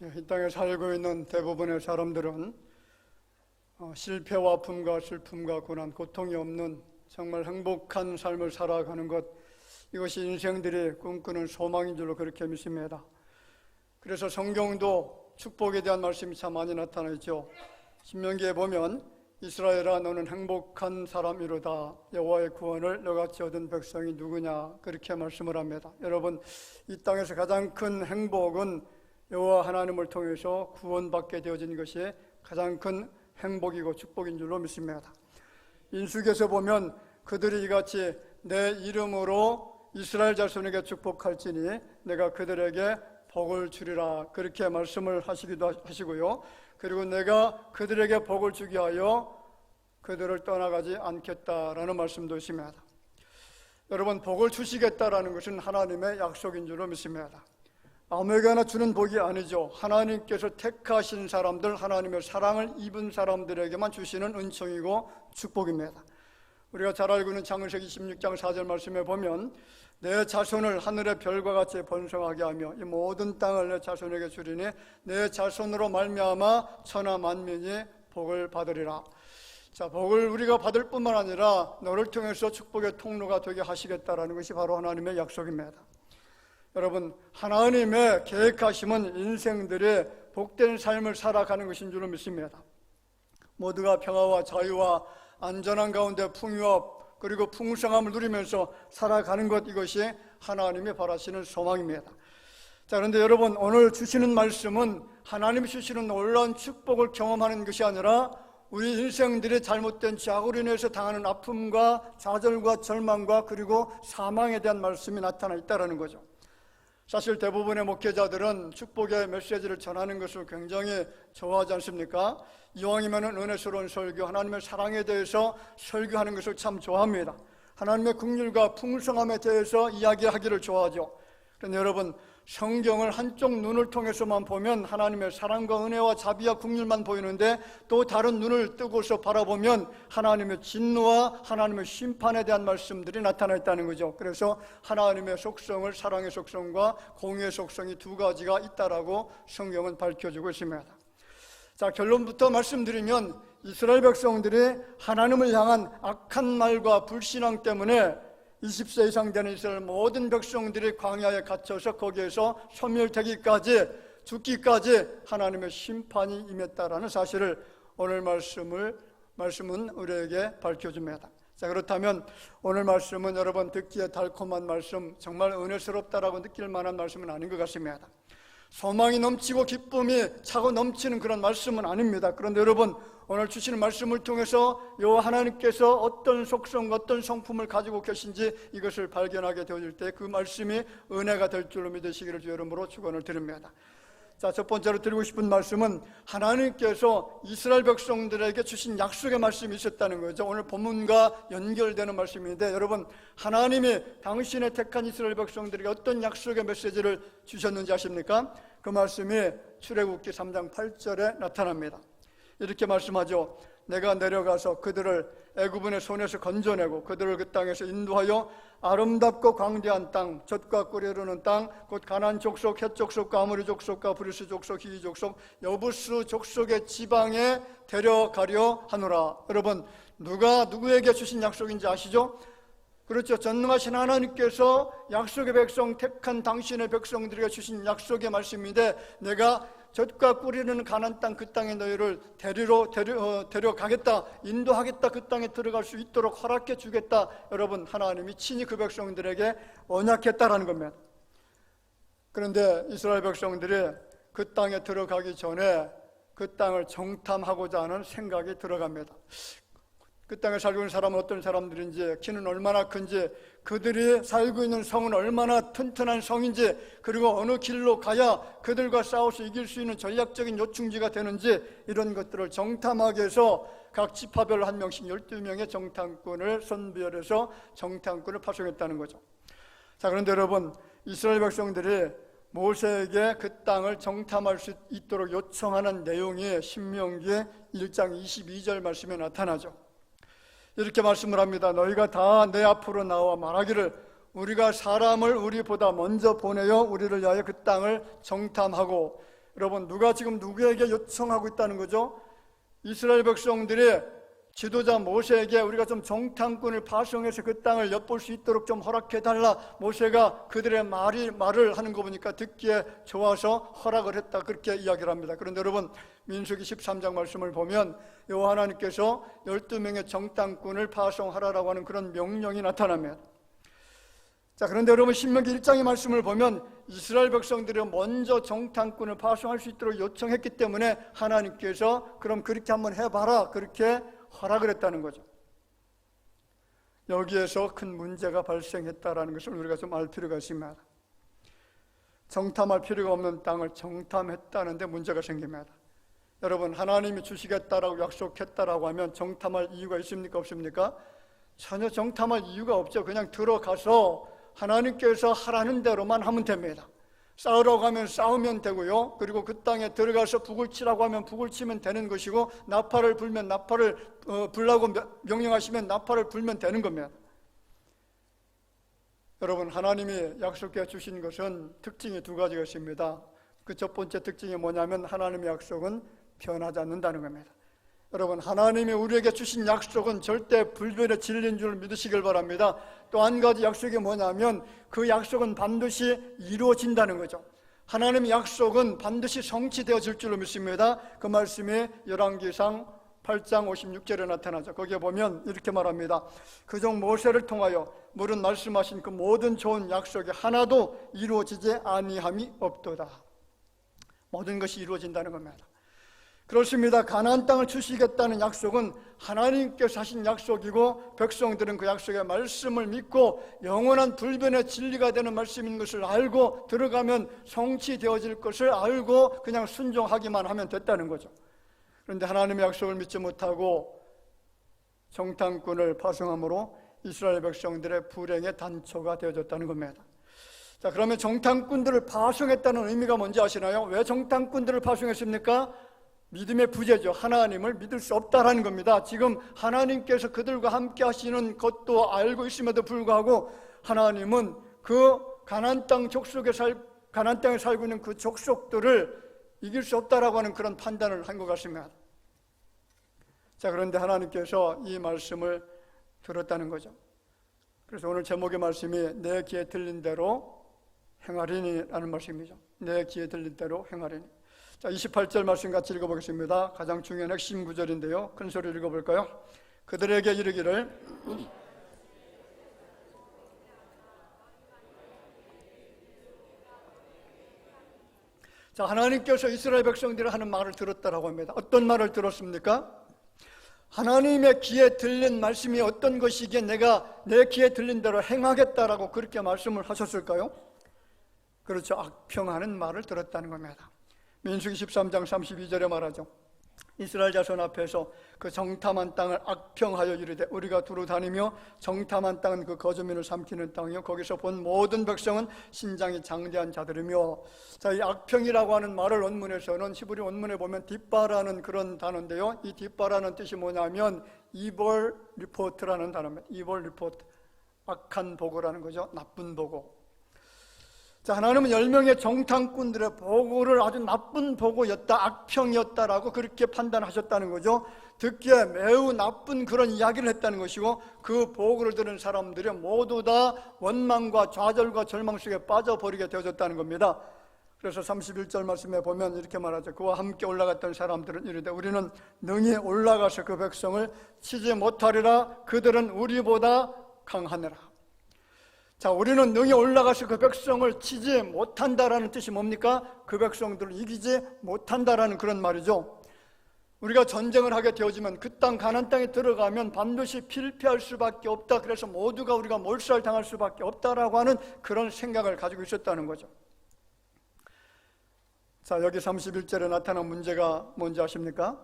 이 땅에 살고 있는 대부분의 사람들은 실패와 아픔과 슬픔과 고난, 고통이 없는 정말 행복한 삶을 살아가는 것, 이것이 인생들이 꿈꾸는 소망인 줄로 그렇게 믿습니다. 그래서 성경도 축복에 대한 말씀이 참 많이 나타나 있죠. 신명기에 보면 이스라엘아 너는 행복한 사람이로다, 여호와의 구원을 너같이 얻은 백성이 누구냐, 그렇게 말씀을 합니다. 여러분, 이 땅에서 가장 큰 행복은 여호와 하나님을 통해서 구원받게 되어진 것이 가장 큰 행복이고 축복인 줄로 믿습니다. 인수기에서 보면 그들이 이같이 내 이름으로 이스라엘 자손에게 축복할지니 내가 그들에게 복을 주리라, 그렇게 말씀을 하시기도 하시고요. 그리고 내가 그들에게 복을 주게 하여 그들을 떠나가지 않겠다라는 말씀도 있습니다. 여러분, 복을 주시겠다라는 것은 하나님의 약속인 줄로 믿습니다. 아무에게나 주는 복이 아니죠. 하나님께서 택하신 사람들, 하나님의 사랑을 입은 사람들에게만 주시는 은총이고 축복입니다. 우리가 잘 알고 있는 창세기 16장 4절 말씀에 보면 내 자손을 하늘의 별과 같이 번성하게 하며 이 모든 땅을 내 자손에게 주리니 내 자손으로 말미암아 천하 만민이 복을 받으리라. 자, 복을 우리가 받을 뿐만 아니라 너를 통해서 축복의 통로가 되게 하시겠다라는 것이 바로 하나님의 약속입니다. 여러분, 하나님의 계획하심은 인생들의 복된 삶을 살아가는 것인 줄 믿습니다. 모두가 평화와 자유와 안전한 가운데 풍요와 그리고 풍성함을 누리면서 살아가는 것, 이것이 하나님이 바라시는 소망입니다. 자, 그런데 여러분, 오늘 주시는 말씀은 하나님이 주시는 놀라운 축복을 경험하는 것이 아니라 우리 인생들이 잘못된 죄악으로 인해서 당하는 아픔과 좌절과 절망과 그리고 사망에 대한 말씀이 나타나 있다는 거죠. 사실 대부분의 목회자들은 축복의 메시지를 전하는 것을 굉장히 좋아하지 않습니까? 이왕이면 은혜스러운 설교, 하나님의 사랑에 대해서 설교하는 것을 참 좋아합니다. 하나님의 긍휼과 풍성함에 대해서 이야기하기를 좋아하죠. 그런데 여러분, 성경을 한쪽 눈을 통해서만 보면 하나님의 사랑과 은혜와 자비와 긍휼만 보이는데 또 다른 눈을 뜨고서 바라보면 하나님의 진노와 하나님의 심판에 대한 말씀들이 나타나 있다는 거죠. 그래서 하나님의 속성을, 사랑의 속성과 공의의 속성이 두 가지가 있다라고 성경은 밝혀주고 있습니다. 자, 결론부터 말씀드리면 이스라엘 백성들이 하나님을 향한 악한 말과 불신앙 때문에 20세 이상 되는 이스라엘 모든 백성들이 광야에 갇혀서 거기에서 소멸되기까지, 죽기까지 하나님의 심판이 임했다라는 사실을 오늘 말씀은 우리에게 밝혀줍니다. 자, 그렇다면 오늘 말씀은 여러분 듣기에 달콤한 말씀, 정말 은혜스럽다라고 느낄 만한 말씀은 아닌 것 같습니다. 소망이 넘치고 기쁨이 차고 넘치는 그런 말씀은 아닙니다. 그런데 여러분, 오늘 주시는 말씀을 통해서 여호와 하나님께서 어떤 속성, 어떤 성품을 가지고 계신지 이것을 발견하게 되어질 때 그 말씀이 은혜가 될 줄로 믿으시기를 주의 이름으로 축원을 드립니다. 자, 첫 번째로 드리고 싶은 말씀은 하나님께서 이스라엘 백성들에게 주신 약속의 말씀이 있었다는 거죠. 오늘 본문과 연결되는 말씀인데, 여러분, 하나님이 당신의 택한 이스라엘 백성들에게 어떤 약속의 메시지를 주셨는지 아십니까? 그 말씀이 출애굽기 3장 8절에 나타납니다. 이렇게 말씀하죠. 내가 내려가서 그들을 애굽인의 손에서 건져내고 그들을 그 땅에서 인도하여 아름답고 광대한 땅, 젖과 꿀이 흐르는 땅, 곧 가나안 족속, 헷 족속과 아모리 족속과 브리스 족속, 히위 족속, 여부스 족속의 지방에 데려가려 하노라. 여러분, 누가 누구에게 주신 약속인지 아시죠? 그렇죠. 전능하신 하나님께서 약속의 백성, 택한 당신의 백성들에게 주신 약속의 말씀인데, 내가 젖과 꿀이 흐르는 가나안 땅, 그 땅에 너희를 데려가겠다, 인도하겠다, 그 땅에 들어갈 수 있도록 허락해 주겠다. 여러분, 하나님이 친히 그 백성들에게 언약했다라는 겁니다. 그런데 이스라엘 백성들이 그 땅에 들어가기 전에 그 땅을 정탐하고자 하는 생각이 들어갑니다. 그 땅에 살고 있는 사람은 어떤 사람들인지, 키는 얼마나 큰지, 그들이 살고 있는 성은 얼마나 튼튼한 성인지, 그리고 어느 길로 가야 그들과 싸워서 이길 수 있는 전략적인 요충지가 되는지, 이런 것들을 정탐하기 위해서 각 지파별로 한 명씩 12명의 정탐꾼을 선별해서 정탐꾼을 파송했다는 거죠. 자, 그런데 여러분, 이스라엘 백성들이 모세에게 그 땅을 정탐할 수 있도록 요청하는 내용이 신명기 1장 22절 말씀에 나타나죠. 이렇게 말씀을 합니다. 너희가 다 내 앞으로 나와 말하기를 우리가 사람을 우리보다 먼저 보내어 우리를 위하여 그 땅을 정탐하고 여러분, 누가 지금 누구에게 요청하고 있다는 거죠? 이스라엘 백성들이 지도자 모세에게 우리가 좀 정탐꾼을 파송해서 그 땅을 엿볼 수 있도록 좀 허락해달라. 모세가 그들의 말을 하는 거 보니까 듣기에 좋아서 허락을 했다, 그렇게 이야기를 합니다. 그런데 여러분, 민수기 13장 말씀을 보면 여호와 하나님께서 12명의 정탐꾼을 파송하라라고 하는 그런 명령이 나타납니다. 자, 그런데 여러분, 신명기 1장의 말씀을 보면 이스라엘 백성들이 먼저 정탐꾼을 파송할 수 있도록 요청했기 때문에 하나님께서 그럼 그렇게 한번 해봐라, 그렇게 허락을 했다는 거죠. 여기에서 큰 문제가 발생했다라는 것을 우리가 좀 알 필요가 있습니다. 정탐할 필요가 없는 땅을 정탐했다는데 문제가 생깁니다. 여러분, 하나님이 주시겠다라고 약속했다라고 하면 정탐할 이유가 있습니까, 없습니까? 전혀 정탐할 이유가 없죠. 그냥 들어가서 하나님께서 하라는 대로만 하면 됩니다. 싸우라고 하면 싸우면 되고요, 그리고 그 땅에 들어가서 북을 치라고 하면 북을 치면 되는 것이고, 나팔을 불면 나팔을 불라고 명령하시면 나팔을 불면 되는 겁니다. 여러분, 하나님이 약속해 주신 것은 특징이 두 가지가 있습니다. 그 첫 번째 특징이 뭐냐면 하나님의 약속은 변하지 않는다는 겁니다. 여러분, 하나님이 우리에게 주신 약속은 절대 불변의 진리인 줄 믿으시길 바랍니다. 또 한 가지 약속이 뭐냐면 그 약속은 반드시 이루어진다는 거죠. 하나님의 약속은 반드시 성취되어질 줄로 믿습니다. 그 말씀이 열왕기상 8장 56절에 나타나죠. 거기에 보면 이렇게 말합니다. 그종 모세를 통하여 물은 말씀하신 그 모든 좋은 약속이 하나도 이루어지지 아니함이 없도다. 모든 것이 이루어진다는 겁니다. 그렇습니다. 가나안 땅을 주시겠다는 약속은 하나님께서 하신 약속이고, 백성들은 그 약속의 말씀을 믿고 영원한 불변의 진리가 되는 말씀인 것을 알고 들어가면 성취되어질 것을 알고 그냥 순종하기만 하면 됐다는 거죠. 그런데 하나님의 약속을 믿지 못하고 정탐꾼을 파송함으로 이스라엘 백성들의 불행의 단초가 되어졌다는 겁니다. 자, 그러면 정탐꾼들을 파송했다는 의미가 뭔지 아시나요? 왜 정탐꾼들을 파송했습니까? 믿음의 부재죠. 하나님을 믿을 수 없다라는 겁니다. 지금 하나님께서 그들과 함께 하시는 것도 알고 있음에도 불구하고 하나님은 그 가나안 땅에 살고 있는 그 족속들을 이길 수 없다라고 하는 그런 판단을 한 것 같습니다. 자, 그런데 하나님께서 이 말씀을 들었다는 거죠. 그래서 오늘 제목의 말씀이 내 귀에 들린 대로 행하리니라는 말씀이죠. 내 귀에 들린 대로 행하리니. 자, 28절 말씀 같이 읽어보겠습니다. 가장 중요한 핵심 구절인데요, 큰 소리로 읽어볼까요? 그들에게 이르기를 자, 하나님께서 이스라엘 백성들이 하는 말을 들었다라고 합니다. 어떤 말을 들었습니까? 하나님의 귀에 들린 말씀이 어떤 것이기에 내가 내 귀에 들린 대로 행하겠다라고 그렇게 말씀을 하셨을까요? 그렇죠. 악평하는 말을 들었다는 겁니다. 민수기 13장 32절에 말하죠. 이스라엘 자손 앞에서 그 정탐한 땅을 악평하여 이르되 우리가 두루 다니며 정탐한 땅은 그 거주민을 삼키는 땅이요 거기서 본 모든 백성은 신장이 장대한 자들이며. 자, 이 악평이라고 하는 말을 원문에서는 히브리 원문에 보면 뒷바라는 그런 단어인데요, 이 뒷바라는 뜻이 뭐냐면 evil report라는 단어입니다. evil report, 악한 보고라는 거죠. 나쁜 보고. 자, 하나님은 10명의 정탐꾼들의 보고를 아주 나쁜 보고였다, 악평이었다라고 그렇게 판단하셨다는 거죠. 듣기에 매우 나쁜 그런 이야기를 했다는 것이고, 그 보고를 들은 사람들이 모두 다 원망과 좌절과 절망 속에 빠져버리게 되어졌다는 겁니다. 그래서 31절 말씀에 보면 이렇게 말하죠. 그와 함께 올라갔던 사람들은 이르되 우리는 능히 올라가서 그 백성을 치지 못하리라. 그들은 우리보다 강하느라. 자, 우리는 능히 올라가서 그 백성을 치지 못한다라는 뜻이 뭡니까? 그 백성들을 이기지 못한다라는 그런 말이죠. 우리가 전쟁을 하게 되어지면 그 땅 가나안 땅에 들어가면 반드시 필패할 수밖에 없다. 그래서 모두가 우리가 몰살당할 수밖에 없다라고 하는 그런 생각을 가지고 있었다는 거죠. 자, 여기 31절에 나타난 문제가 뭔지 아십니까?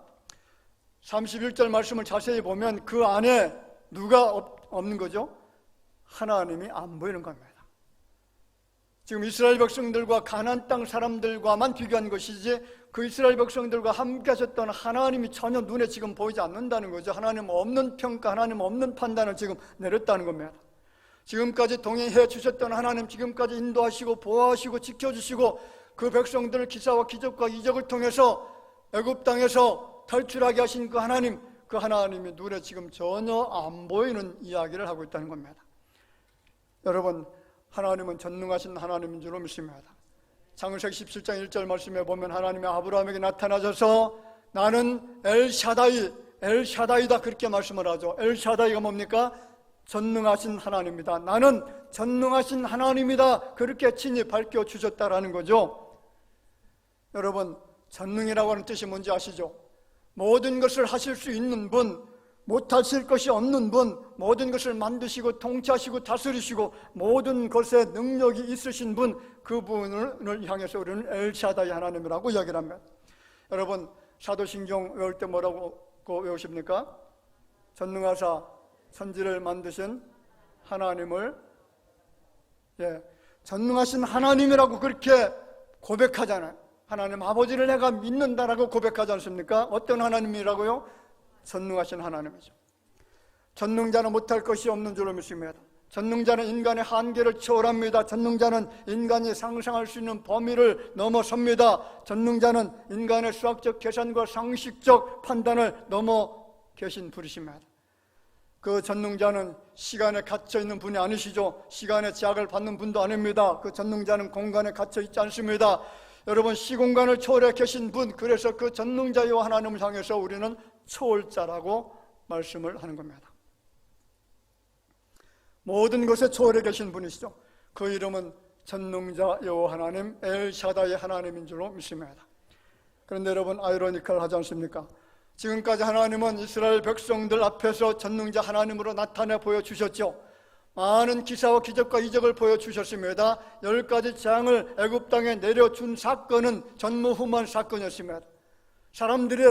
31절 말씀을 자세히 보면 그 안에 누가 없는 거죠? 하나님이 안 보이는 겁니다. 지금 이스라엘 백성들과 가나안 땅 사람들과만 비교한 것이지 그 이스라엘 백성들과 함께 하셨던 하나님이 전혀 눈에 지금 보이지 않는다는 거죠. 하나님 없는 평가, 하나님 없는 판단을 지금 내렸다는 겁니다. 지금까지 동행해 주셨던 하나님, 지금까지 인도하시고 보호하시고 지켜주시고 그 백성들을 기사와 기적과 이적을 통해서 애굽 땅에서 탈출하게 하신 그 하나님, 그 하나님이 눈에 지금 전혀 안 보이는 이야기를 하고 있다는 겁니다. 여러분, 하나님은 전능하신 하나님인 줄로 믿습니다. 창세기 17장 1절 말씀에 보면 하나님이 아브라함에게 나타나셔서 나는 엘샤다이다 그렇게 말씀을 하죠. 엘샤다이가 뭡니까? 전능하신 하나님이다. 나는 전능하신 하나님이다. 그렇게 친히 밝혀주셨다라는 거죠. 여러분, 전능이라고 하는 뜻이 뭔지 아시죠? 모든 것을 하실 수 있는 분, 못하실 것이 없는 분, 모든 것을 만드시고 통치하시고 다스리시고 모든 것에 능력이 있으신 분, 그분을 향해서 우리는 엘샤다이 하나님이라고 이야기를 합니다. 여러분, 사도신경 외울 때 뭐라고 외우십니까? 전능하사 천지를 만드신 하나님을, 전능하신 하나님이라고 그렇게 고백하잖아요. 하나님 아버지를 내가 믿는다라고 고백하지 않습니까? 어떤 하나님이라고요? 전능하신 하나님이죠. 전능자는 못할 것이 없는 줄로 믿습니다. 전능자는 인간의 한계를 초월합니다. 전능자는 인간이 상상할 수 있는 범위를 넘어섭니다. 전능자는 인간의 수학적 계산과 상식적 판단을 넘어 계신 분이십니다. 그 전능자는 시간에 갇혀 있는 분이 아니시죠. 시간의 제약을 받는 분도 아닙니다. 그 전능자는 공간에 갇혀 있지 않습니다. 여러분, 시공간을 초월해 계신 분, 그래서 그 전능자여 하나님을 향해서 우리는 초월자라고 말씀을 하는 겁니다. 모든 것에 초월해 계신 분이시죠. 그 이름은 전능자 여호와 하나님, 엘샤다이 하나님인 줄로 믿습니다. 그런데 여러분, 아이러니컬하지 않습니까? 지금까지 하나님은 이스라엘 백성들 앞에서 전능자 하나님으로 나타내 보여주셨죠. 많은 기사와 기적과 이적을 보여주셨습니다. 10가지 재앙을 애굽 땅에 내려준 사건은 전무후무한 사건이었습니다. 사람들이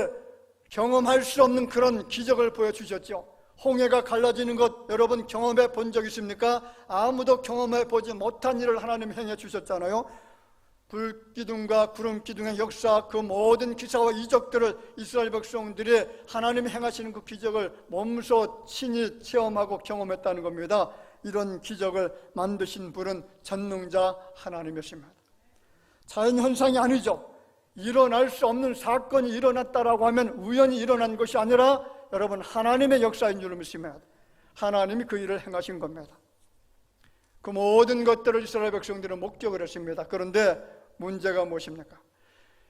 경험할 수 없는 그런 기적을 보여주셨죠. 홍해가 갈라지는 것 여러분 경험해 본 적 있습니까? 아무도 경험해 보지 못한 일을 하나님 행해 주셨잖아요. 불기둥과 구름기둥의 역사, 그 모든 기사와 이적들을 이스라엘 백성들이 하나님이 행하시는 그 기적을 몸소 친히 체험하고 경험했다는 겁니다. 이런 기적을 만드신 분은 전능자 하나님이십니다. 자연현상이 아니죠. 일어날 수 없는 사건이 일어났다라고 하면 우연히 일어난 것이 아니라 여러분 하나님의 역사인 줄 믿습니다. 하나님이 그 일을 행하신 겁니다. 그 모든 것들을 이스라엘 백성들은 목격을 했습니다. 그런데 문제가 무엇입니까?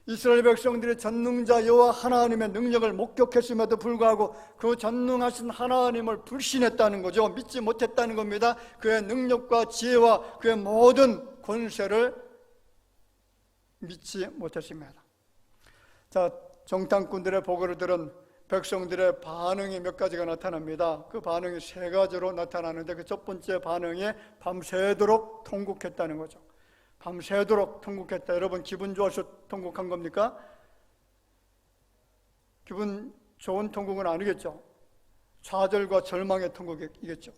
이스라엘 백성들이 전능자 여호와 하나님의 능력을 목격했음에도 불구하고 그 전능하신 하나님을 불신했다는 거죠. 믿지 못했다는 겁니다. 그의 능력과 지혜와 그의 모든 권세를 믿지 못했습니다. 자, 정탐꾼들의 보고를 들은 백성들의 반응이 몇 가지가 나타납니다. 그 반응이 3가지로 나타나는데 그 첫 번째 반응이 밤새도록 통곡했다는 거죠. 밤새도록 통곡했다. 여러분 기분 좋아서 통곡한 겁니까? 기분 좋은 통곡은 아니겠죠. 좌절과 절망의 통곡이겠죠.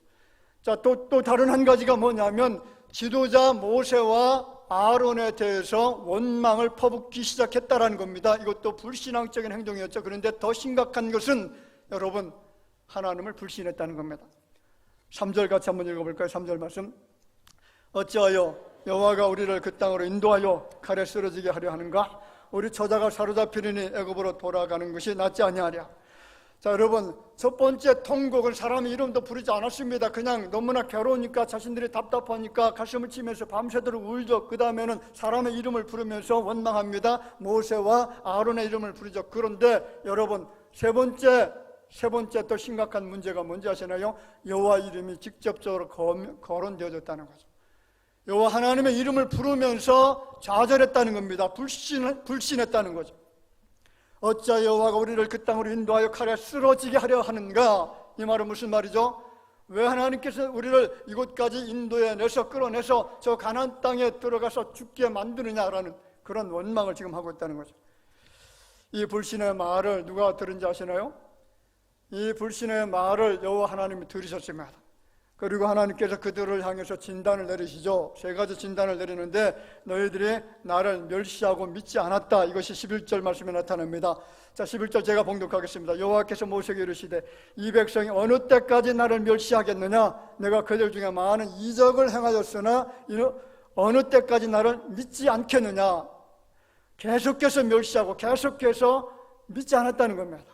자, 또 다른 한 가지가 뭐냐면 지도자 모세와 아론에 대해서 원망을 퍼붓기 시작했다라는 겁니다. 이것도 불신앙적인 행동이었죠. 그런데 더 심각한 것은 여러분 하나님을 불신했다는 겁니다. 3절 같이 한번 읽어볼까요? 3절 말씀. 어찌하여 여호와가 우리를 그 땅으로 인도하여 칼에 쓰러지게 하려 하는가? 우리 처자가 사로잡히리니 애굽으로 돌아가는 것이 낫지 아니하랴. 자, 여러분 첫 번째 통곡은 사람의 이름도 부르지 않았습니다. 그냥 너무나 괴로우니까 자신들이 답답하니까 가슴을 치면서 밤새도록 울죠. 그 다음에는 사람의 이름을 부르면서 원망합니다. 모세와 아론의 이름을 부르죠. 그런데 여러분 세 번째 더 심각한 문제가 뭔지 아시나요? 여호와 이름이 직접적으로 거론되어졌다는 거죠. 여호와 하나님의 이름을 부르면서 좌절했다는 겁니다. 불신했다는 거죠. 어찌하여 여호와가 우리를 그 땅으로 인도하여 칼에 쓰러지게 하려 하는가? 이 말은 무슨 말이죠? 왜 하나님께서 우리를 이곳까지 인도해내서 끌어내서 저 가나안 땅에 들어가서 죽게 만드느냐라는 그런 원망을 지금 하고 있다는 거죠. 이 불신의 말을 누가 들은지 아시나요? 이 불신의 말을 여호와 하나님이 들으셨습니다. 그리고 하나님께서 그들을 향해서 진단을 내리시죠. 3가지 진단을 내리는데 너희들이 나를 멸시하고 믿지 않았다. 이것이 11절 말씀에 나타납니다. 자, 11절 제가 봉독하겠습니다. 여호와께서 모세에게 이르시되 이 백성이 어느 때까지 나를 멸시하겠느냐? 내가 그들 중에 많은 이적을 행하였으나 어느 때까지 나를 믿지 않겠느냐? 계속해서 멸시하고 계속해서 믿지 않았다는 겁니다.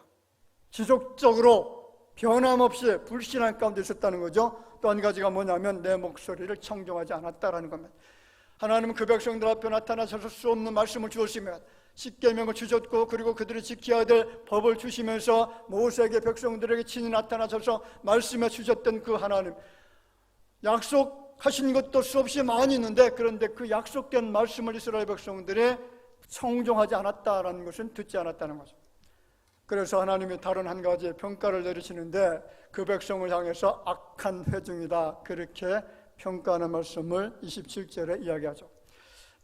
지속적으로 변함없이 불신한 가운데 있었다는 거죠. 또 한 가지가 뭐냐면 내 목소리를 청종하지 않았다라는 겁니다. 하나님은 그 백성들 앞에 나타나셔서 수 없는 말씀을 주었으며 십계명을 주셨고, 그리고 그들이 지켜야 될 법을 주시면서 모세에게 백성들에게 친히 나타나셔서 말씀해 주셨던 그 하나님, 약속하신 것도 수없이 많이 있는데, 그런데 그 약속된 말씀을 이스라엘 백성들이 청종하지 않았다라는 것은 듣지 않았다는 거죠. 그래서 하나님이 다른 한 가지의 평가를 내리시는데, 그 백성을 향해서 악한 회중이다, 그렇게 평가하는 말씀을 27절에 이야기하죠.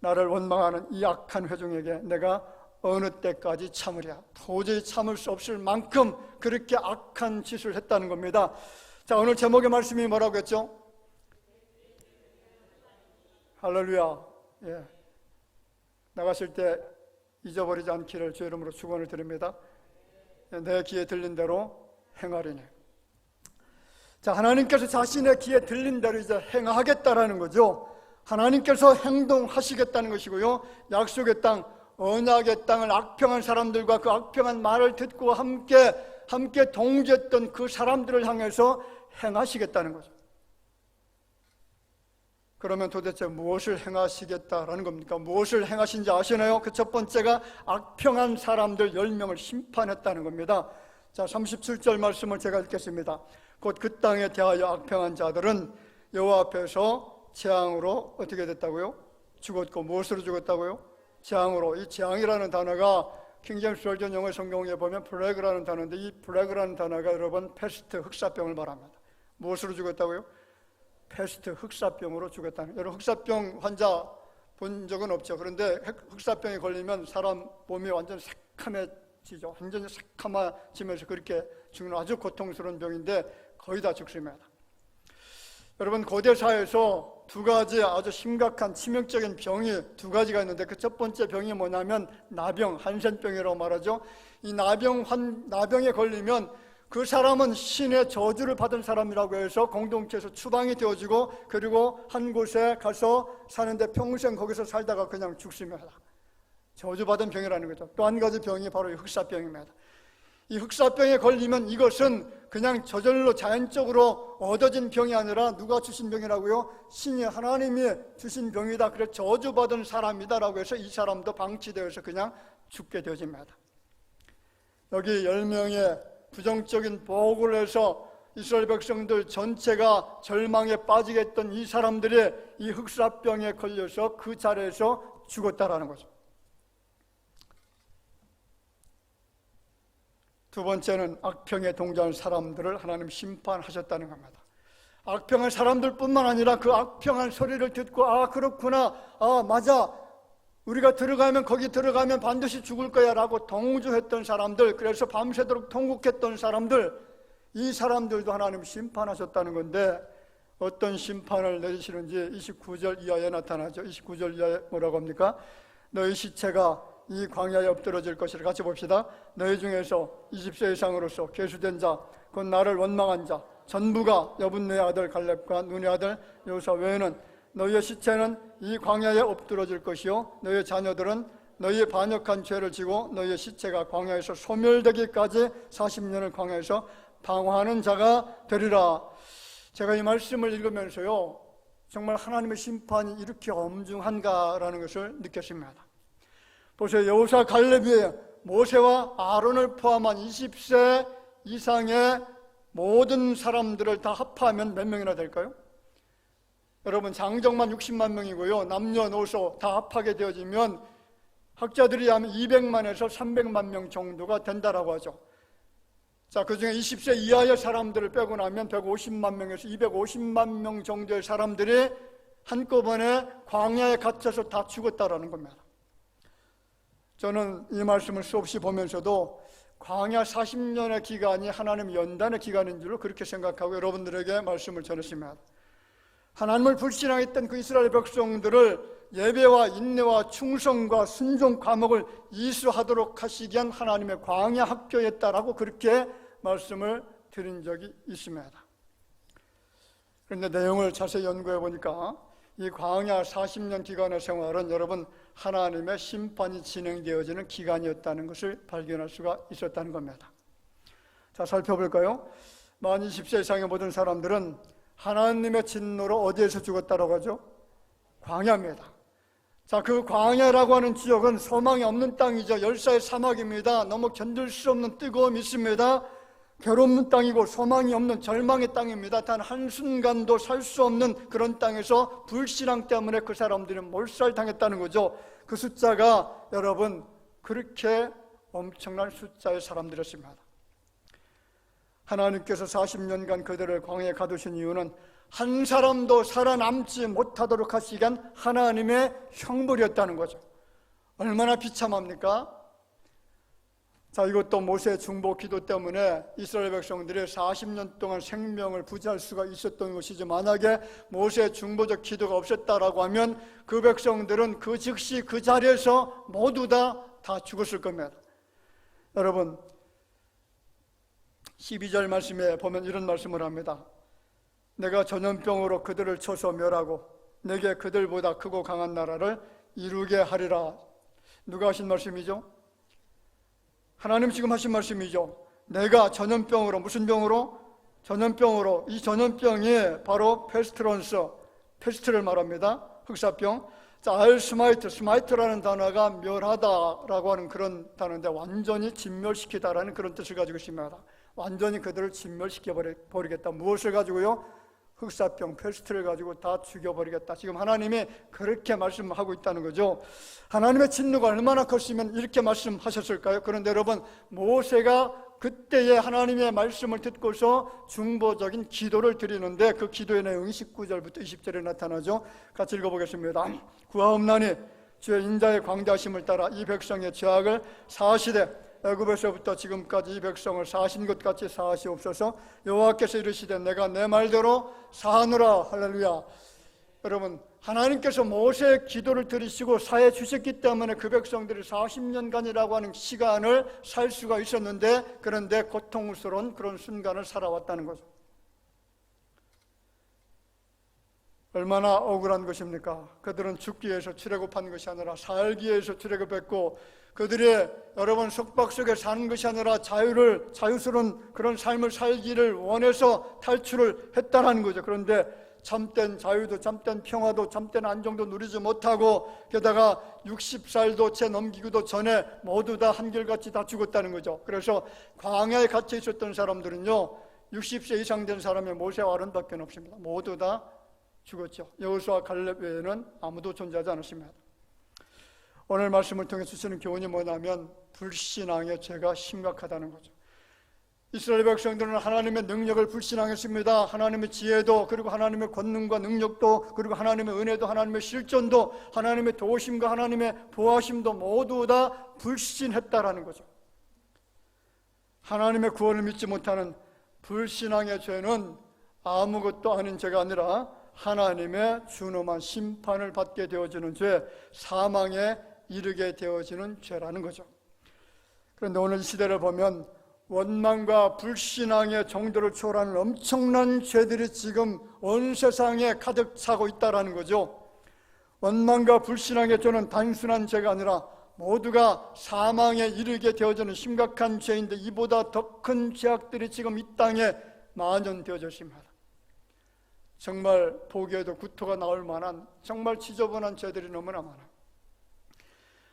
나를 원망하는 이 악한 회중에게 내가 어느 때까지 참으랴. 도저히 참을 수 없을 만큼 그렇게 악한 짓을 했다는 겁니다. 자, 오늘 제목의 말씀이 뭐라고 했죠? 할렐루야. 예. 나가실 때 잊어버리지 않기를 주의 이름으로 축원을 드립니다. 내 귀에 들린 대로 행하리니. 자, 하나님께서 자신의 귀에 들린 대로 이제 행하겠다라는 거죠. 하나님께서 행동하시겠다는 것이고요. 약속의 땅, 언약의 땅을 악평한 사람들과 그 악평한 말을 듣고 함께 동조했던 그 사람들을 향해서 행하시겠다는 거죠. 그러면 도대체 무엇을 행하시겠다라는 겁니까? 무엇을 행하신지 아시나요? 그 첫 번째가 악평한 사람들 10명을 심판했다는 겁니다. 자, 37절 말씀을 제가 읽겠습니다. 곧 그 땅에 대하여 악평한 자들은 여호와 앞에서 재앙으로 어떻게 됐다고요? 죽었고. 무엇으로 죽었다고요? 재앙으로. 이 재앙이라는 단어가 킹제임스 버전 영어 성경에 보면 플래그라는 단어인데, 이 플래그라는 단어가 여러분 패스트, 흑사병을 말합니다. 무엇으로 죽었다고요? 패스트, 흑사병으로 죽었다는. 여러분 흑사병 환자 본 적은 없죠. 그런데 흑사병에 걸리면 사람 몸이 완전 새카매지죠. 완전히 새카매지면서 그렇게 죽는 아주 고통스러운 병인데 거의 다 죽습니다. 여러분 고대 사회에서 두 가지 아주 심각한 치명적인 병이 두 가지가 있는데, 그 첫 번째 병이 뭐냐면 나병, 한센병이라고 말하죠. 이 나병에 걸리면 그 사람은 신의 저주를 받은 사람이라고 해서 공동체에서 추방이 되어지고, 그리고 한 곳에 가서 사는데 평생 거기서 살다가 그냥 죽습니다. 저주받은 병이라는 거죠. 또 한 가지 병이 바로 흑사병입니다. 이 흑사병에 걸리면 이것은 그냥 저절로 자연적으로 얻어진 병이 아니라 누가 주신 병이라고요? 신이, 하나님이 주신 병이다. 그래서 저주받은 사람이다라고 해서 이 사람도 방치되어서 그냥 죽게 되어집니다. 여기 10명의 부정적인 보복을 해서 이스라엘 백성들 전체가 절망에 빠지게 했던 이 사람들이 이 흑사병에 걸려서 그 자리에서 죽었다라는 거죠. 두 번째는 악평에 동조한 사람들을 하나님 심판하셨다는 겁니다. 악평한 사람들뿐만 아니라 그 악평한 소리를 듣고, 아 그렇구나, 아 맞아, 우리가 거기 들어가면 반드시 죽을 거야 라고 동조했던 사람들, 그래서 밤새도록 통곡했던 사람들, 이 사람들도 하나님 심판하셨다는 건데, 어떤 심판을 내리시는지 29절 이하에 나타나죠. 29절 이하에 뭐라고 합니까? 너희 시체가 이 광야에 엎드러질 것이라. 같이 봅시다. 너희 중에서 20세 이상으로서 계수된 자, 곧 나를 원망한 자 전부가 여분네의 아들 갈렙과 눈의 아들 여호사 외에는 너희의 시체는 이 광야에 엎드러질 것이요 너희의 자녀들은 너희의 반역한 죄를 지고 너희의 시체가 광야에서 소멸되기까지 40년을 광야에서 방황하는 자가 되리라. 제가 이 말씀을 읽으면서요, 정말 하나님의 심판이 이렇게 엄중한가라는 것을 느꼈습니다. 보세요. 여호사 갈렙이 모세와 아론을 포함한 20세 이상의 모든 사람들을 다 합하면 몇 명이나 될까요? 여러분 장정만 60만 명이고요, 남녀노소 다 합하게 되어지면 학자들이 하면 200만에서 300만 명 정도가 된다라고 하죠. 자, 그 중에 20세 이하의 사람들을 빼고 나면 150만 명에서 250만 명 정도의 사람들이 한꺼번에 광야에 갇혀서 다 죽었다라는 겁니다. 저는 이 말씀을 수없이 보면서도 광야 40년의 기간이 하나님 연단의 기간인 줄로 그렇게 생각하고 여러분들에게 말씀을 전했습니다. 하나님을 불신하였던 그 이스라엘 백성들을 예배와 인내와 충성과 순종 과목을 이수하도록 하시기 위한 하나님의 광야 학교였다라고 그렇게 말씀을 드린 적이 있습니다. 그런데 내용을 자세히 연구해 보니까 이 광야 40년 기간의 생활은 여러분 하나님의 심판이 진행되어지는 기간이었다는 것을 발견할 수가 있었다는 겁니다. 자, 살펴볼까요? 만 20세 이상의 모든 사람들은 하나님의 진노로 어디에서 죽었다라고 하죠? 광야입니다. 자, 그 광야라고 하는 지역은 소망이 없는 땅이죠. 열사의 사막입니다. 너무 견딜 수 없는 뜨거움이 있습니다. 괴롭는 땅이고 소망이 없는 절망의 땅입니다. 단 한순간도 살 수 없는 그런 땅에서 불신앙 때문에 그 사람들이 몰살당했다는 거죠. 그 숫자가 여러분 그렇게 엄청난 숫자의 사람들이었습니다. 하나님께서 40년간 그들을 광야에 가두신 이유는 한 사람도 살아남지 못하도록 하시기 위한 하나님의 형벌이었다는 거죠. 얼마나 비참합니까? 자, 이것도 모세의 중보 기도 때문에 이스라엘 백성들이 40년 동안 생명을 부지할 수가 있었던 것이지, 만약에 모세의 중보적 기도가 없었다라고 하면 그 백성들은 그 즉시 그 자리에서 모두 다 죽었을 겁니다. 여러분 12절 말씀에 보면 이런 말씀을 합니다. 내가 전염병으로 그들을 쳐서 멸하고 내게 그들보다 크고 강한 나라를 이루게 하리라. 누가 하신 말씀이죠? 하나님 지금 하신 말씀이죠. 내가 전염병으로, 무슨 병으로? 전염병으로. 이 전염병이 바로 페스트를 말합니다. 흑사병. 자, 스마이트라는 단어가 멸하다라고 하는 그런 단어인데 완전히 진멸시키다라는 그런 뜻을 가지고 있습니다. 완전히 그들을 진멸시켜 버리겠다. 무엇을 가지고요? 흑사병, 페스트를 가지고 다 죽여버리겠다. 지금 하나님이 그렇게 말씀하고 있다는 거죠. 하나님의 진노가 얼마나 컸으면 이렇게 말씀하셨을까요? 그런데 여러분, 모세가 그때의 하나님의 말씀을 듣고서 중보적인 기도를 드리는데 그 기도의 내용이 19절부터 20절에 나타나죠. 같이 읽어보겠습니다. 구하옵나니 주의 인자의 광대하심을 따라 이 백성의 죄악을 사하시되 애굽에서부터 지금까지 이 백성을 사하신 것 같이 사하시옵소서. 여호와께서 이르시되 내가 내 말대로 사하노라. 할렐루야. 여러분, 하나님께서 모세의 기도를 들으시고 사해 주셨기 때문에 그 백성들이 40년간이라고 하는 시간을 살 수가 있었는데, 그런데 고통스러운 그런 순간을 살아왔다는 거죠. 얼마나 억울한 것입니까? 그들은 죽기 위해서 출애굽한 것이 아니라 살기 위해서 출애굽했고, 그들이 여러분 속박 속에 사는 것이 아니라 자유스러운 그런 삶을 살기를 원해서 탈출을 했다는 거죠. 그런데 참된 자유도, 참된 평화도, 참된 안정도 누리지 못하고, 게다가 60살도 채 넘기기도 전에 모두 다 한결같이 다 죽었다는 거죠. 그래서 광야에 갇혀 있었던 사람들은요, 60세 이상 된 사람의 모세와 아론밖에 없습니다. 모두 다 죽었죠. 여호수아 갈렙 외에는 아무도 존재하지 않았습니다. 오늘 말씀을 통해 주시는 교훈이 뭐냐면 불신앙의 죄가 심각하다는 거죠. 이스라엘 백성들은 하나님의 능력을 불신앙했습니다. 하나님의 지혜도, 그리고 하나님의 권능과 능력도, 그리고 하나님의 은혜도, 하나님의 실존도, 하나님의 도우심과 하나님의 보호하심도 모두 다 불신했다라는 거죠. 하나님의 구원을 믿지 못하는 불신앙의 죄는 아무것도 아닌 죄가 아니라 하나님의 준엄한 심판을 받게 되어지는 죄, 사망에 이르게 되어지는 죄라는 거죠. 그런데 오늘 시대를 보면 원망과 불신앙의 정도를 초월하는 엄청난 죄들이 지금 온 세상에 가득 차고 있다는 거죠. 원망과 불신앙의 죄는 단순한 죄가 아니라 모두가 사망에 이르게 되어지는 심각한 죄인데, 이보다 더 큰 죄악들이 지금 이 땅에 만연되어져 있습니다. 정말 보기에도 구토가 나올 만한 정말 지저분한 죄들이 너무나 많아요.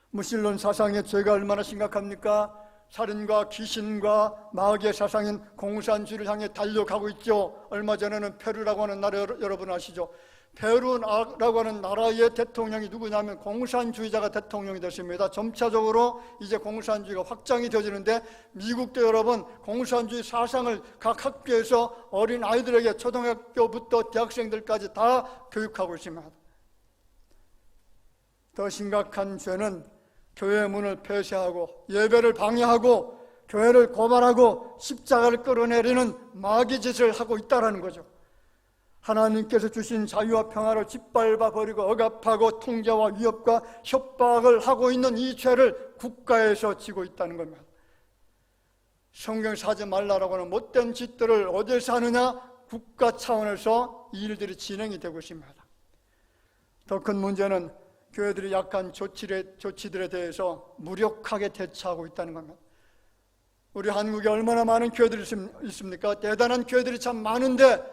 무신론 사상의 죄가 얼마나 심각합니까? 살인과 귀신과 마귀의 사상인 공산주의를 향해 달려가고 있죠. 얼마 전에는 페루라고 하는 나라, 여러분 아시죠? 페루라고 하는 나라의 대통령이 누구냐면 공산주의자가 대통령이 됐습니다. 점차적으로 이제 공산주의가 확장이 되어지는데, 미국도 여러분 공산주의 사상을 각 학교에서 어린 아이들에게 초등학교부터 대학생들까지 다 교육하고 있습니다. 더 심각한 죄는 교회 문을 폐쇄하고 예배를 방해하고 교회를 고발하고 십자가를 끌어내리는 마귀 짓을 하고 있다는 거죠. 하나님께서 주신 자유와 평화를 짓밟아 버리고 억압하고 통제와 위협과 협박을 하고 있는 이 죄를 국가에서 지고 있다는 겁니다. 성경에서 하지 말라라고 하는 못된 짓들을 어디에서 하느냐? 국가 차원에서 이 일들이 진행이 되고 있습니다. 더 큰 문제는 교회들이 약한 조치들에 대해서 무력하게 대처하고 있다는 겁니다. 우리 한국에 얼마나 많은 교회들이 있습니까? 대단한 교회들이 참 많은데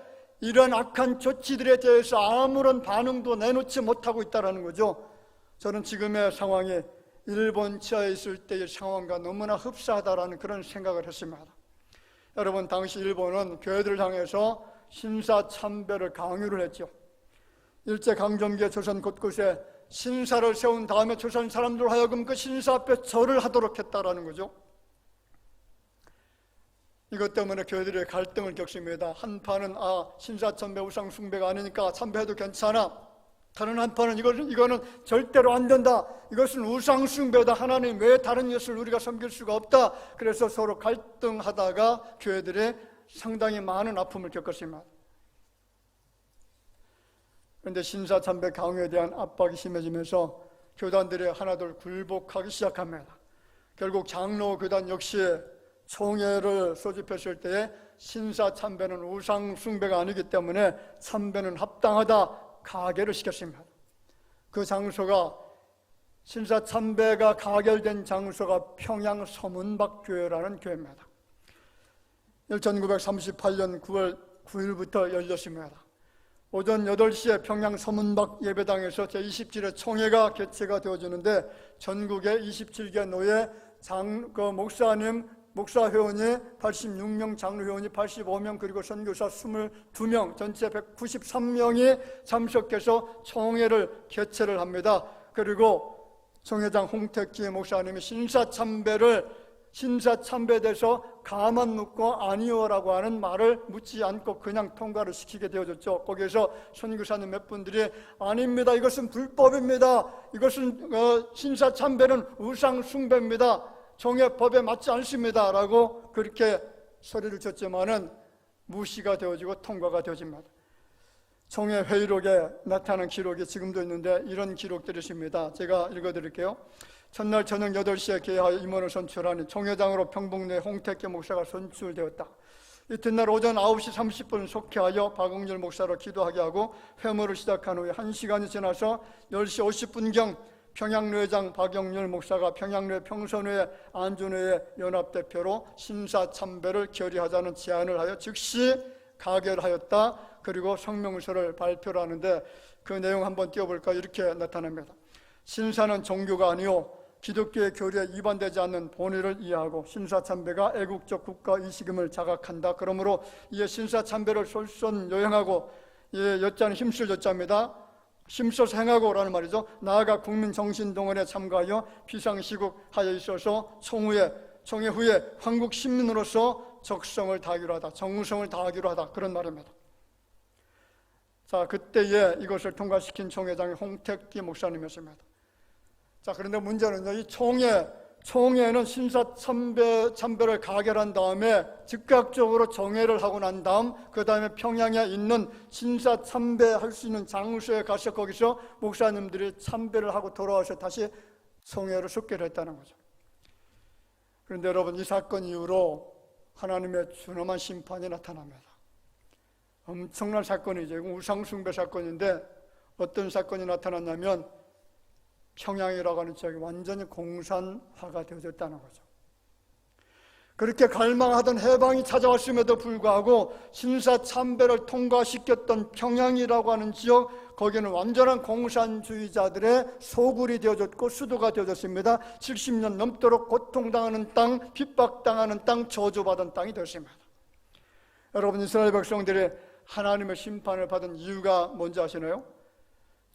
이런 악한 조치들에 대해서 아무런 반응도 내놓지 못하고 있다는 거죠. 저는 지금의 상황이 일본 치하에 있을 때의 상황과 너무나 흡사하다라는 그런 생각을 했습니다. 여러분, 당시 일본은 교회들을 향해서 신사참배를 강요를 했죠. 일제강점기에 조선 곳곳에 신사를 세운 다음에 조선 사람들 하여금 그 신사 앞에 절을 하도록 했다라는 거죠. 이것 때문에 교회들의 갈등을 겪습니다. 한 판은 신사참배 우상 숭배가 아니니까 참배해도 괜찮아. 다른 한판은 이거는 절대로 안 된다. 이것은 우상 숭배다. 하나님 외에 다른 예수를 우리가 섬길 수가 없다. 그래서 서로 갈등하다가 교회들이 상당히 많은 아픔을 겪었습니다. 그런데 신사참배 강요에 대한 압박이 심해지면서 교단들이 하나둘 굴복하기 시작합니다. 결국 장로 교단 역시 총회를 소집했을 때에 신사참배는 우상 숭배가 아니기 때문에 참배는 합당하다 가결을 시켰습니다. 그 장소가 신사참배가 가결된 장소가 평양 서문박교회라는 교회입니다. 1938년 9월 9일부터 열렸습니다. 오전 8시에 평양 서문박 예배당에서 제27회 총회가 개최가 되어지는데 전국의 27개 노예 목사님, 목사회원이 86명, 장로회원이 85명, 그리고 선교사 22명, 전체 193명이 참석해서 총회를 개최를 합니다. 그리고 총회장 홍택기 목사님이 신사참배에 대해서 가만 묻고 아니요라고 하는 말을 묻지 않고 그냥 통과를 시키게 되어졌죠. 거기에서 선교사님 몇 분들이 아닙니다. 이것은 불법입니다. 이것은 신사참배는 우상 숭배입니다. 종회법에 맞지 않습니다. 라고 그렇게 소리를 쳤지만은 무시가 되어지고 통과가 되어집니다. 총회 회의록에 나타난 기록이 지금도 있는데 이런 기록들이 있습니다. 제가 읽어드릴게요. 첫날 저녁 8시에 개회하여 임원을 선출하니 총회장으로 평북내 홍택기 목사가 선출되었다. 이튿날 오전 9시 30분 속회하여 박응렬 목사로 기도하게 하고 회무를 시작한 후에 1시간이 지나서 10시 50분경 평양노회장 박영렬 목사가 평양노회 평선회 안준회의 연합대표로 신사참배를 결의하자는 제안을 하여 즉시 가결하였다. 그리고 성명서를 발표를 하는데 그 내용 한번 띄워볼까? 이렇게 나타납니다. 신사는 종교가 아니요 기독교의 교리에 위반되지 않는 본의를 이해하고 신사참배가 애국적 국가이식임을 자각한다. 그러므로 이에 신사참배를 솔선요행하고 여자는 힘쓸 여자입니다. 힘써서 행하고라는 말이죠. 나아가 국민정신동원에 참가하여 비상시국하여 있어서 총회 후에 한국 시민으로서 적성을 다하기로 하다, 정성을 다하기로 하다, 그런 말입니다. 자, 그때에 이것을 통과시킨 총회장이 홍택기 목사님이었습니다. 자, 그런데 문제는요, 이 총회는 신사참배를 가결한 다음에 즉각적으로 정회를 하고 난 다음 그 다음에 평양에 있는 신사참배할 수 있는 장소에 가서 거기서 목사님들이 참배를 하고 돌아와서 다시 총회를 속결을 했다는 거죠. 그런데 여러분, 이 사건 이후로 하나님의 준엄한 심판이 나타납니다. 엄청난 사건이죠. 우상숭배 사건인데 어떤 사건이 나타났냐면 평양이라고 하는 지역이 완전히 공산화가 되어졌다는 거죠. 그렇게 갈망하던 해방이 찾아왔음에도 불구하고 신사참배를 통과시켰던 평양이라고 하는 지역, 거기는 완전한 공산주의자들의 소굴이 되어졌고 수도가 되어졌습니다. 70년 넘도록 고통당하는 땅, 핍박당하는 땅, 저주받은 땅이 되었습니다. 여러분, 이스라엘 백성들이 하나님의 심판을 받은 이유가 뭔지 아시나요?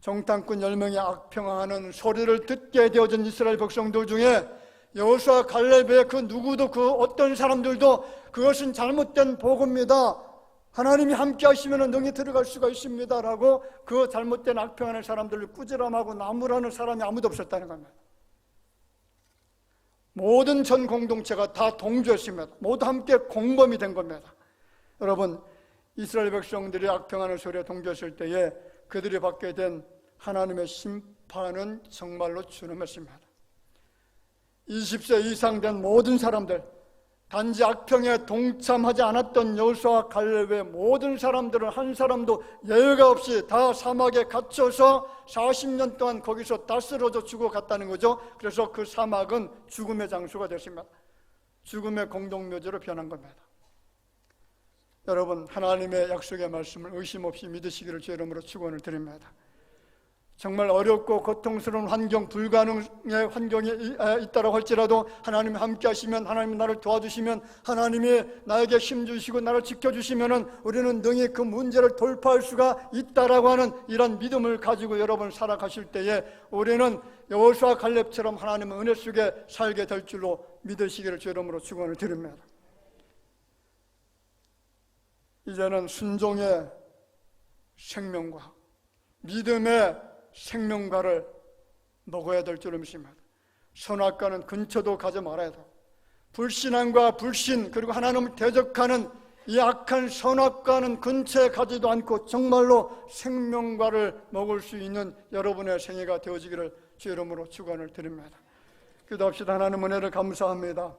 정탐꾼 10명이 악평하는 소리를 듣게 되어진 이스라엘 백성들 중에 여호수아 갈렙의 그 누구도 그 어떤 사람들도 그것은 잘못된 복음입니다. 하나님이 함께 하시면 능히 들어갈 수가 있습니다. 라고 그 잘못된 악평하는 사람들을 꾸지람하고 나무라는 사람이 아무도 없었다는 겁니다. 모든 전 공동체가 다 동조했습니다. 모두 함께 공범이 된 겁니다. 여러분, 이스라엘 백성들이 악평하는 소리에 동조했을 때에 그들이 받게 된 하나님의 심판은 정말로 준엄했습니다. 20세 이상 된 모든 사람들, 단지 악평에 동참하지 않았던 여호수아와 갈렙의 모든 사람들은 한 사람도 예외가 없이 다 사막에 갇혀서 40년 동안 거기서 다 쓰러져 죽어갔다는 거죠. 그래서 그 사막은 죽음의 장소가 됐습니다. 죽음의 공동묘지로 변한 겁니다. 여러분, 하나님의 약속의 말씀을 의심 없이 믿으시기를 주 이름으로 축원을 드립니다. 정말 어렵고 고통스러운 환경, 불가능의 환경이 있다고 할지라도 하나님이 함께 하시면, 하나님이 나를 도와주시면, 하나님이 나에게 힘주시고 나를 지켜주시면 우리는 능히 그 문제를 돌파할 수가 있다라고 하는 이런 믿음을 가지고 여러분 살아가실 때에 우리는 여호수아 갈렙처럼 하나님의 은혜 속에 살게 될 줄로 믿으시기를 주 이름으로 축원을 드립니다. 이제는 순종의 생명과 믿음의 생명과를 먹어야 될 줄을 믿습니다. 선악과는 근처도 가지 말아야 돼요. 불신앙과 불신, 그리고 하나님을 대적하는 이 악한 선악과는 근처에 가지도 않고 정말로 생명과를 먹을 수 있는 여러분의 생애가 되어지기를 주 이름으로 축원을 드립니다. 기도합시다. 하나님 은혜를 감사합니다.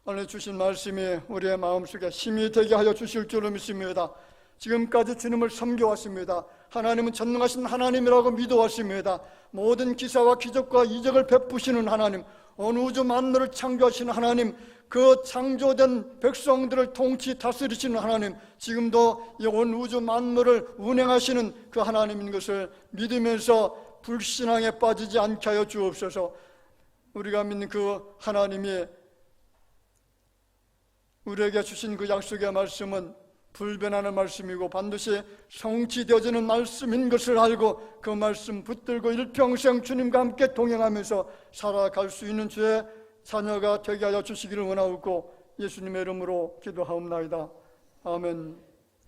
오늘 주신 말씀이 우리의 마음속에 힘이 되게 하여 주실 줄을 믿습니다. 지금까지 주님을 섬겨왔습니다. 하나님은 전능하신 하나님이라고 믿어왔습니다. 모든 기사와 기적과 이적을 베푸시는 하나님, 온 우주 만물을 창조하시는 하나님, 그 창조된 백성들을 통치 다스리시는 하나님, 지금도 이 온 우주 만물을 운행하시는 그 하나님인 것을 믿으면서 불신앙에 빠지지 않게 하여 주옵소서. 우리가 믿는 그 하나님이 우리에게 주신 그 약속의 말씀은 불변하는 말씀이고 반드시 성취되어지는 말씀인 것을 알고 그 말씀 붙들고 일평생 주님과 함께 동행하면서 살아갈 수 있는 주의 자녀가 되게 하여 주시기를 원하옵고 예수님의 이름으로 기도하옵나이다. 아멘.